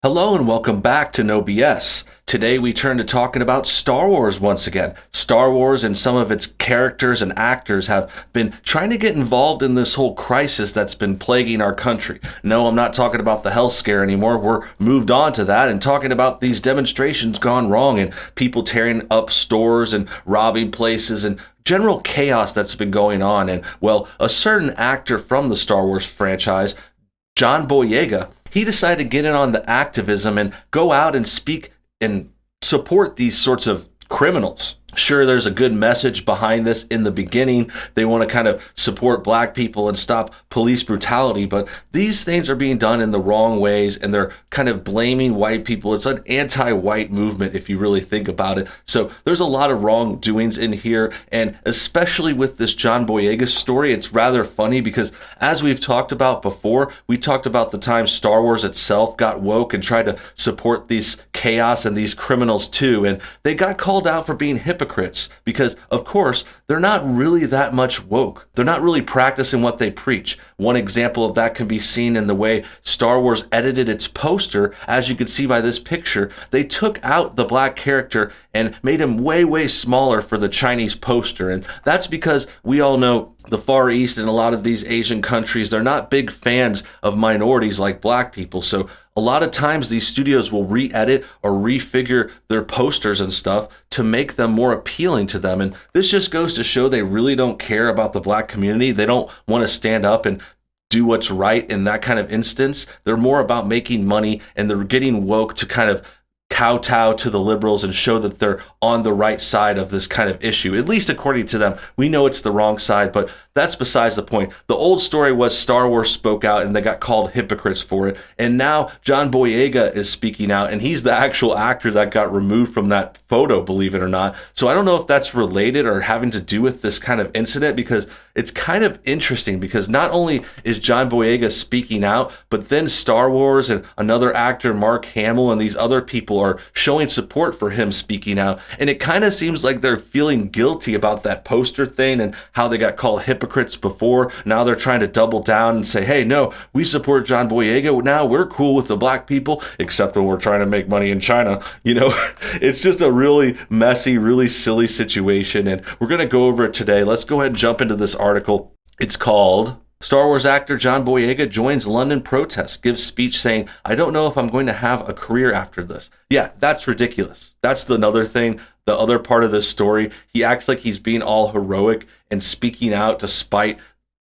Hello and welcome back to NoBS. Today we turn to talking about Star Wars once again. Star Wars and some of its characters and actors have been trying to get involved in this whole crisis that's been plaguing our country. No, I'm not talking about the health scare anymore. We're moved on to that and talking about these demonstrations gone wrong and people tearing up stores and robbing places and general chaos that's been going on. And well, a certain actor from the Star Wars franchise, John Boyega, he decided to get in on the activism and go out and speak and support these sorts of criminals. Sure, there's a good message behind this in the beginning. They want to kind of support black people and stop police brutality, but these things are being done in the wrong ways and they're kind of blaming white people. It's an anti-white movement if you really think about it. So there's a lot of wrongdoings in here, and especially with this John Boyega story, it's rather funny because as we've talked about before, we talked about the time Star Wars itself got woke and tried to support these chaos and these criminals too, and they got called out for being hypocrites because, of course, they're not really that much woke. They're not really practicing what they preach. One example of that can be seen in the way Star Wars edited its poster. As you can see by this picture, they took out the black character and made him way, way smaller for the Chinese poster. And that's because we all know the Far East and a lot of these Asian countries, they're not big fans of minorities like black people. So a lot of times these studios will re-edit or refigure their posters and stuff to make them more appealing to them. And this just goes to show they really don't care about the black community. They don't want to stand up and do what's right in that kind of instance. They're more about making money, and they're getting woke to kind of kowtow to the liberals and show that they're on the right side of this kind of issue, at least according to them. We know it's the wrong side, but that's besides the point. The old story was Star Wars spoke out and they got called hypocrites for it. And now John Boyega is speaking out, and he's the actual actor that got removed from that photo, believe it or not. So I don't know if that's related or having to do with this kind of incident, because it's kind of interesting because not only is John Boyega speaking out, but then Star Wars and another actor, Mark Hamill, and these other people are showing support for him speaking out. And it kind of seems like they're feeling guilty about that poster thing and how they got called hypocrites before. Now they're trying to double down and say, hey, no, we support John Boyega. Now we're cool with the black people, except when we're trying to make money in China. You know, it's just a really messy, really silly situation. And we're going to go over it today. Let's go ahead and jump into this article. It's called Star Wars actor John Boyega joins London protests, gives speech saying, I don't know if I'm going to have a career after this. Yeah, that's ridiculous. That's another thing. The other part of this story, he acts like he's being all heroic and speaking out despite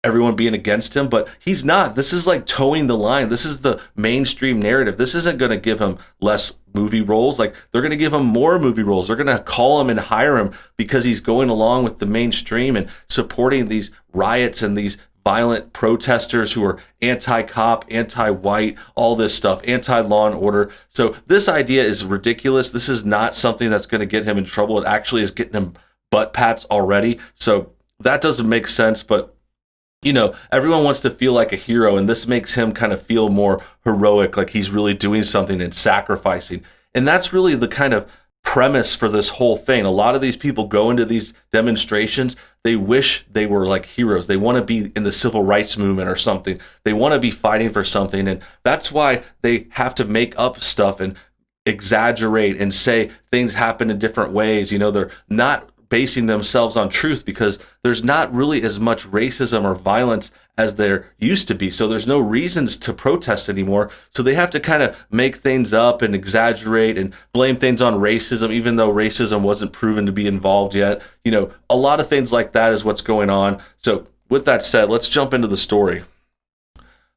everyone being against him, but he's not. This is like towing the line. This is the mainstream narrative. This isn't going to give him less movie roles. Like, they're going to give him more movie roles. They're going to call him and hire him because he's going along with the mainstream and supporting these riots and these violent protesters who are anti-cop, anti-white, all this stuff, anti-law and order. So this idea is ridiculous. This is not something that's going to get him in trouble. It actually is getting him butt pats already. So that doesn't make sense. But, you know, everyone wants to feel like a hero, and this makes him kind of feel more heroic, like he's really doing something and sacrificing. And that's really the kind of premise for this whole thing. A lot of these people go into these demonstrations, they wish they were like heroes. They want to be in the civil rights movement or something. They want to be fighting for something, and that's why they have to make up stuff and exaggerate and say things happen in different ways. You know, they're not basing themselves on truth because there's not really as much racism or violence as there used to be. So there's no reasons to protest anymore. So they have to kind of make things up and exaggerate and blame things on racism, even though racism wasn't proven to be involved yet. You know, a lot of things like that is what's going on. So with that said, let's jump into the story.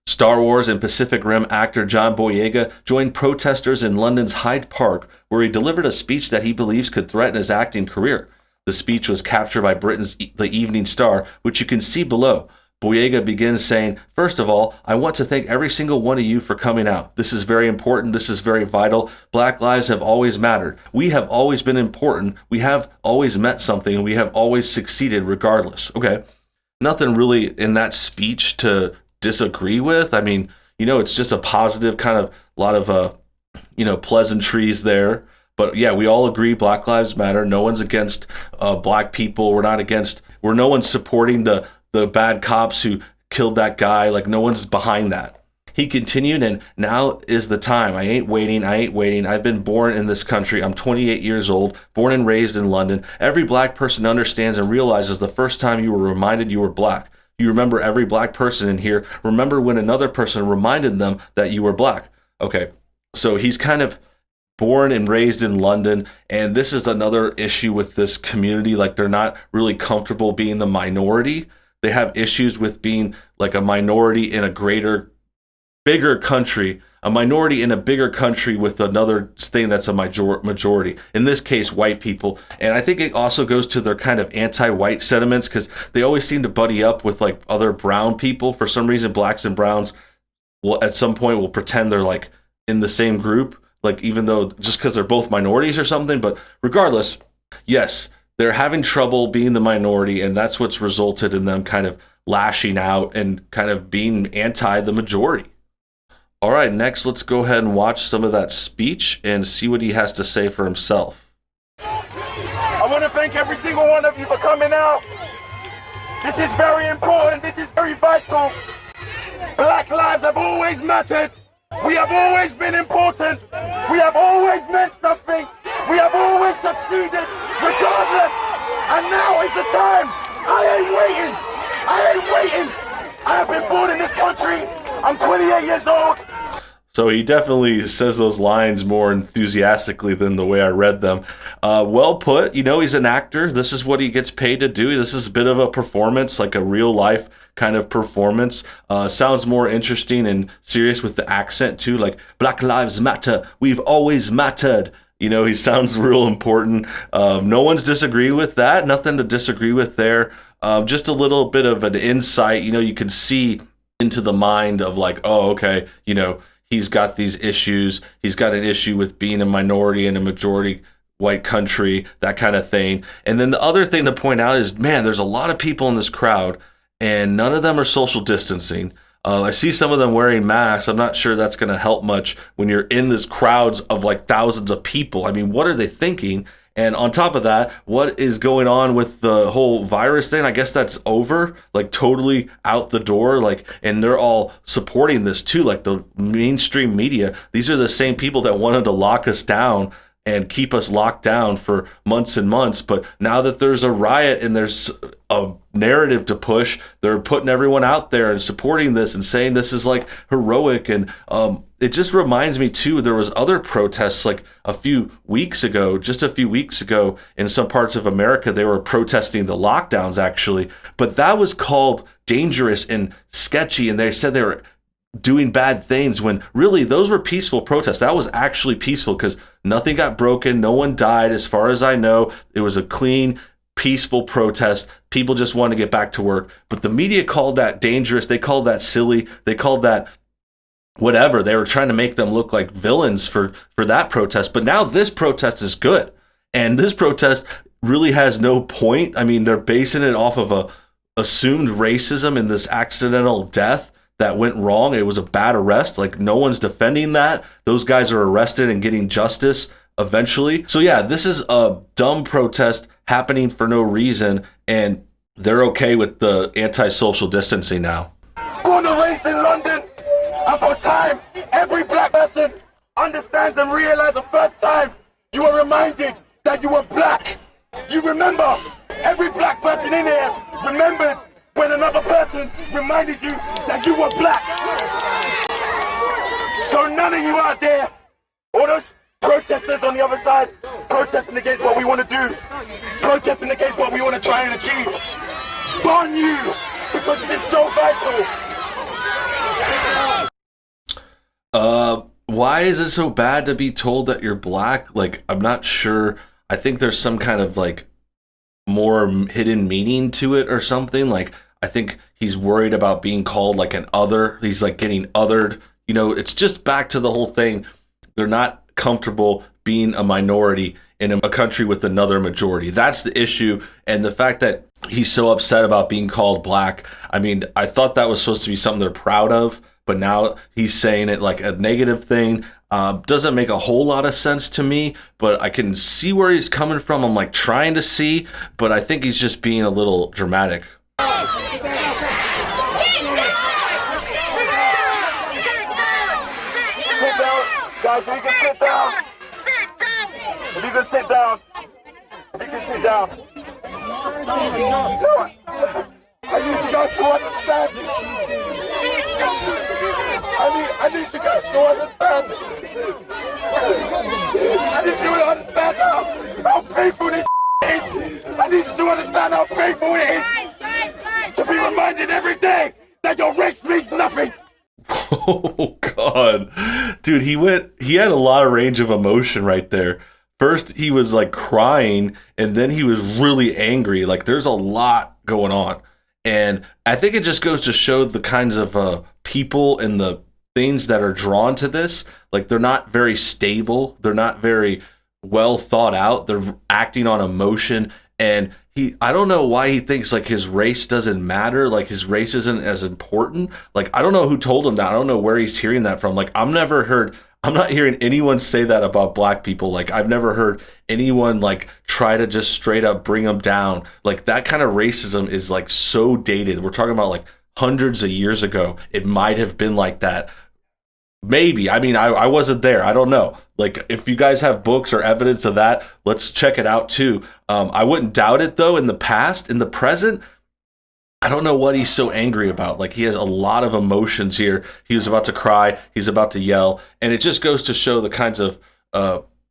Star Wars and Pacific Rim actor John Boyega joined protesters in London's Hyde Park, where he delivered a speech that he believes could threaten his acting career. The speech was captured by Britain's The Evening Star, which you can see below. Boyega begins saying, first of all, I want to thank every single one of you for coming out. This is very important. This is very vital. Black lives have always mattered. We have always been important. We have always meant something, and we have always succeeded regardless. Okay. Nothing really in that speech to disagree with. I mean, you know, it's just a positive kind of lot of, pleasantries there. But yeah, we all agree Black Lives Matter. No one's against black people. We're no one's supporting the bad cops who killed that guy. Like, no one's behind that. He continued, and now is the time. I ain't waiting. I ain't waiting. I've been born in this country. I'm 28 years old, born and raised in London. Every black person understands and realizes the first time you were reminded you were black. You remember every black person in here. Remember when another person reminded them that you were black. Okay, so he's kind of born and raised in London, and this is another issue with this community. Like, they're not really comfortable being the minority. They have issues with being like a minority in a bigger country, a minority in a bigger country with another thing that's a majority. In this case, white people. And I think it also goes to their kind of anti-white sentiments, because they always seem to buddy up with like other brown people. For some reason, blacks and browns will at some point will pretend they're like in the same group, like even though just because they're both minorities or something. But regardless, yes, they're having trouble being the minority, and that's what's resulted in them kind of lashing out and kind of being anti the majority. All right, next, let's go ahead and watch some of that speech and see what he has to say for himself. I want to thank every single one of you for coming out. This is very important. This is very vital. Black lives have always mattered. We have always been important. We have always meant something. We have always succeeded, regardless. And now is the time. I ain't waiting. I ain't waiting. I have been born in this country. I'm 28 years old. So he definitely says those lines more enthusiastically than the way I read them. Well put. You know, he's an actor. This is what he gets paid to do. This is a bit of a performance, like a real life kind of performance. Sounds more interesting and serious with the accent too, like Black Lives Matter. We've always mattered. You know, he sounds real important. No one's disagreed with that. Nothing to disagree with there. Just a little bit of an insight. You know, you can see into the mind of like, oh, okay, you know, he's got these issues. He's got an issue with being a minority in a majority white country, that kind of thing. And then the other thing to point out is, man, there's a lot of people in this crowd, and none of them are social distancing. I see some of them wearing masks. I'm not sure that's going to help much when you're in this crowds of like thousands of people. I mean, what are they thinking? And on top of that, what is going on with the whole virus thing? I guess that's over, like totally out the door. Like, and they're all supporting this too, like the mainstream media. These are the same people that wanted to lock us down and keep us locked down for months and months. But now that there's a riot and there's a narrative to push, they're putting everyone out there and supporting this and saying this is like heroic. And it just reminds me too, there was other protests like just a few weeks ago in some parts of America. They were protesting the lockdowns actually, but that was called dangerous and sketchy. And they said they were doing bad things when really those were peaceful protests. That was actually peaceful because nothing got broken. No one died. As far as I know, it was a clean, peaceful protest. People just wanted to get back to work. But the media called that dangerous. They called that silly. They called that whatever. They were trying to make them look like villains for that protest. But now this protest is good. And this protest really has no point. I mean, they're basing it off of a assumed racism in this accidental death that went wrong. It was a bad arrest. Like, no one's defending that. Those guys are arrested and getting justice eventually. So yeah, this is a dumb protest happening for no reason, and they're okay with the anti-social distancing now. Born and raised in London, and for time, every black person understands and realizes the first time you were reminded that you were black. You remember, every black person in here remembered when another person reminded you that you were black. So none of you out there, all those protesters on the other side, protesting against what we want to do, protesting against what we want to try and achieve, burn you, because this is so vital. Why is it so bad to be told that you're black? Like, I'm not sure. I think there's some kind of like more hidden meaning to it or something. Like, I think he's worried about being called like an other. He's like getting othered. You know, it's just back to the whole thing. They're not comfortable being a minority in a country with another majority. That's the issue. And the fact that he's so upset about being called black. I mean, I thought that was supposed to be something they're proud of, but now he's saying it like a negative thing. Doesn't make a whole lot of sense to me, but I can see where he's coming from. I'm like trying to see, but I think he's just being a little dramatic. Alright, so you can sit down. If you can sit down. If you can sit down. I need you guys to understand. I need you guys to understand. I need you to understand how painful this is. I need you to understand how painful it is to be reminded every day that your race means nothing. Oh God, dude, he had a lot of range of emotion right there. First he was like crying, and then he was really angry. Like there's a lot going on, and I think it just goes to show the kinds of people and the things that are drawn to this. Like they're not very stable, they're not very well thought out, they're acting on emotion. And I don't know why he thinks like his race doesn't matter, like his race isn't as important. Like I don't know who told him that. I don't know where he's hearing that from. Like I'm not hearing anyone say that about black people. Like I've never heard anyone like try to just straight up bring them down. Like that kind of racism is like so dated. We're talking about like hundreds of years ago. It might have been like that. Maybe. I mean, I wasn't there. I don't know. Like, if you guys have books or evidence of that, let's check it out too. I wouldn't doubt it though. In the past, in the present, I don't know what he's so angry about. Like, he has a lot of emotions here. He was about to cry. He's about to yell. And it just goes to show the kinds of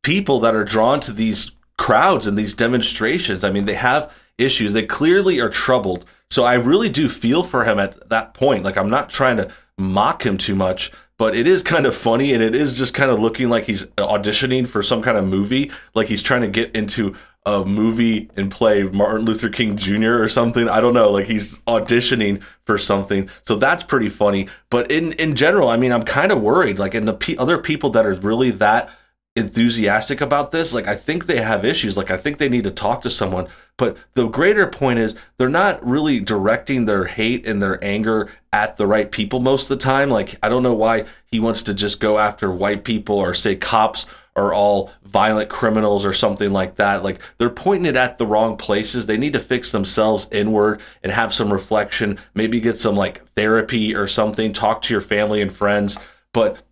people that are drawn to these crowds and these demonstrations. I mean, they have issues. They clearly are troubled. So I really do feel for him at that point. Like, I'm not trying to mock him too much, but it is kind of funny, and it is just kind of looking like he's auditioning for some kind of movie, like he's trying to get into a movie and play Martin Luther King Jr. or something. I don't know, like he's auditioning for something. So that's pretty funny. But in general, I mean, I'm kind of worried, like in the other people that are really that enthusiastic about this, like I think they have issues. Like I think they need to talk to someone. But the greater point is they're not really directing their hate and their anger at the right people most of the time. Like I don't know why he wants to just go after white people or say cops are all violent criminals or something like that. Like they're pointing it at the wrong places. They need to fix themselves inward and have some reflection, maybe get some like therapy or something, talk to your family and friends. But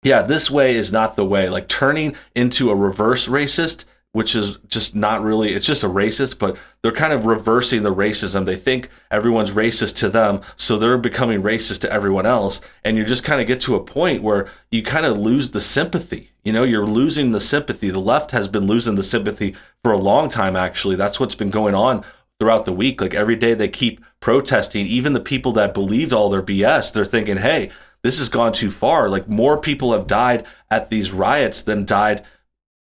yeah, this way is not the way. Like turning into a reverse racist, which is just not really, it's just a racist, but they're kind of reversing the racism. They think everyone's racist to them, so they're becoming racist to everyone else. And you just kind of get to a point where you kind of lose the sympathy. You know, you're losing the sympathy. The left has been losing the sympathy for a long time, actually. That's what's been going on throughout the week. Like every day they keep protesting. Even the people that believed all their BS, they're thinking, hey, this has gone too far. Like more people have died at these riots than died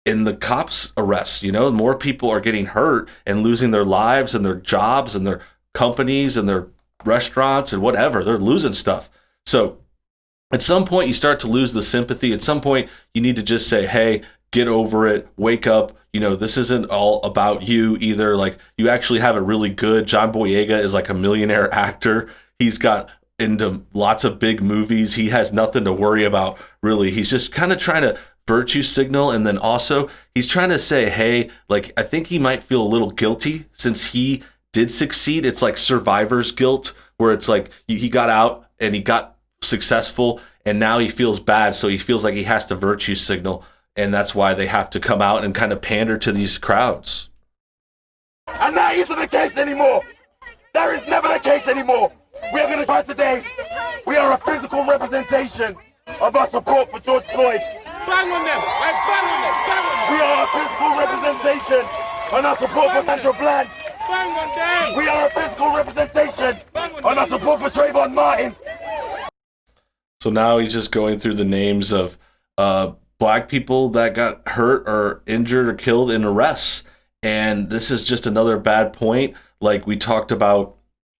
in the cops' arrests. You know, more people are getting hurt and losing their lives and their jobs and their companies and their restaurants and whatever. They're losing stuff. So at some point you start to lose the sympathy. At some point you need to just say, hey, get over it, wake up. You know, this isn't all about you either. Like you actually have it really good. John Boyega is like a millionaire actor. He's got into lots of big movies. He has nothing to worry about, really. He's just kind of trying to virtue signal, and then also he's trying to say, hey, like I think he might feel a little guilty since he did succeed. It's like survivor's guilt, where it's like he got out and he got successful and now he feels bad, so he feels like he has to virtue signal, and that's why they have to come out and kind of pander to these crowds. And that isn't the case anymore. That is never the case anymore. We are going to try today. We are a physical representation of our support for George Floyd. Bang on them! Bang on them! Bang on them! We are a physical representation on our support for Sandra Bland. Bang on them! We are a physical representation on our support for Trayvon Martin. So now he's just going through the names of black people that got hurt or injured or killed in arrests. And this is just another bad point. Like we talked about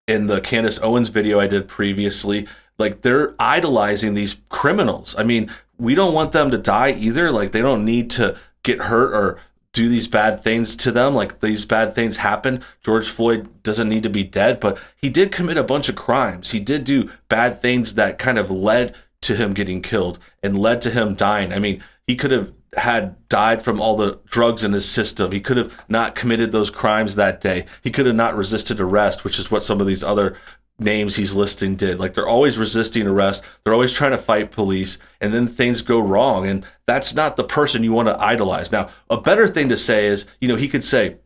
in the Candace Owens video I did previously, like they're idolizing these criminals. I mean, we don't want them to die either. Like they don't need to get hurt or do these bad things to them. Like these bad things happen. George Floyd doesn't need to be dead, but he did commit a bunch of crimes. He did do bad things that kind of led to him getting killed and led to him dying. I mean, he could have had died from all the drugs in his system. He could have not committed those crimes that day. He could have not resisted arrest, which is what some of these other names he's listing did. Like, they're always resisting arrest. They're always trying to fight police, and then things go wrong. And that's not the person you want to idolize. Now, a better thing to say is, he could say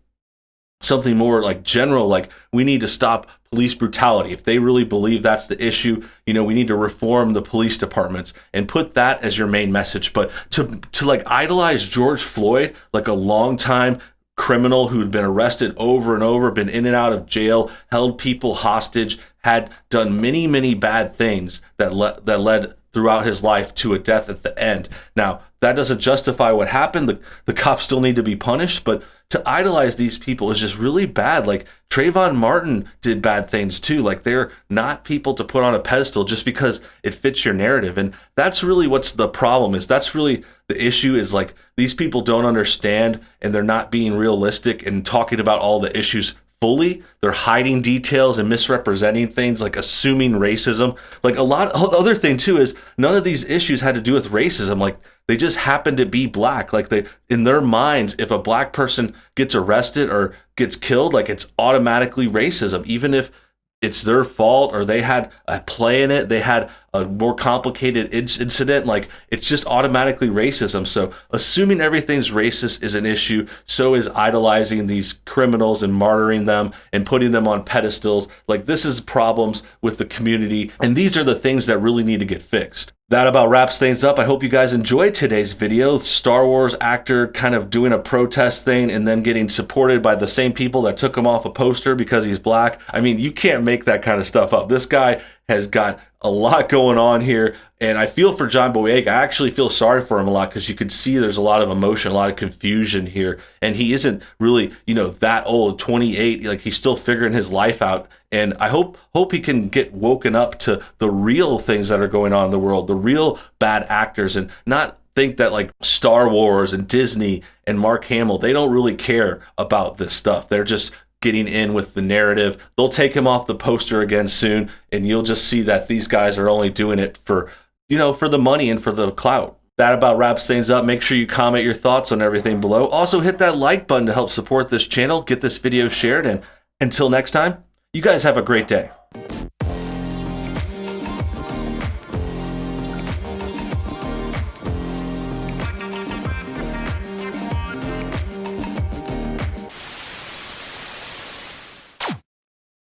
something more like general, like, we need to stop police brutality. If they really believe that's the issue, we need to reform the police departments and put that as your main message. But to like idolize George Floyd, like a long time criminal who'd been arrested over and over, been in and out of jail, held people hostage, had done many, many bad things that led throughout his life to a death at the end. Now, that doesn't justify what happened. The cops still need to be punished, but to idolize these people is just really bad. Like, Trayvon Martin did bad things too. Like, they're not people to put on a pedestal just because it fits your narrative. And that's really what's the problem is. That's really the issue is, like, these people don't understand, and they're not being realistic and talking about all the issues fully. They're hiding details and misrepresenting things, like assuming racism. Like, a lot of other thing too is none of these issues had to do with racism. Like, they just happen to be black. Like, they, in their minds, if a black person gets arrested or gets killed, like, it's automatically racism, even if it's their fault or they had a play in it, they had a more complicated incident, like, it's just automatically racism. So assuming everything's racist is an issue. So is idolizing these criminals and martyring them and putting them on pedestals. Like, this is problems with the community, and these are the things that really need to get fixed. That about wraps things up. I hope you guys enjoyed today's video. Star Wars actor kind of doing a protest thing and then getting supported by the same people that took him off a poster because he's black. I mean, you can't make that kind of stuff up. This guy has got a lot going on here, and I feel for John Boyega. I actually feel sorry for him a lot because you could see there's a lot of emotion, a lot of confusion here, and he isn't really, that old, 28. Like, he's still figuring his life out, and I hope he can get woken up to the real things that are going on in the world, the real bad actors, and not think that, like, Star Wars and Disney and Mark Hamill, they don't really care about this stuff. They're just getting in with the narrative. They'll take him off the poster again soon, and you'll just see that these guys are only doing it for, for the money and for the clout. That about wraps things up. Make sure you comment your thoughts on everything below. Also, hit that like button to help support this channel, get this video shared, and until next time, you guys have a great day.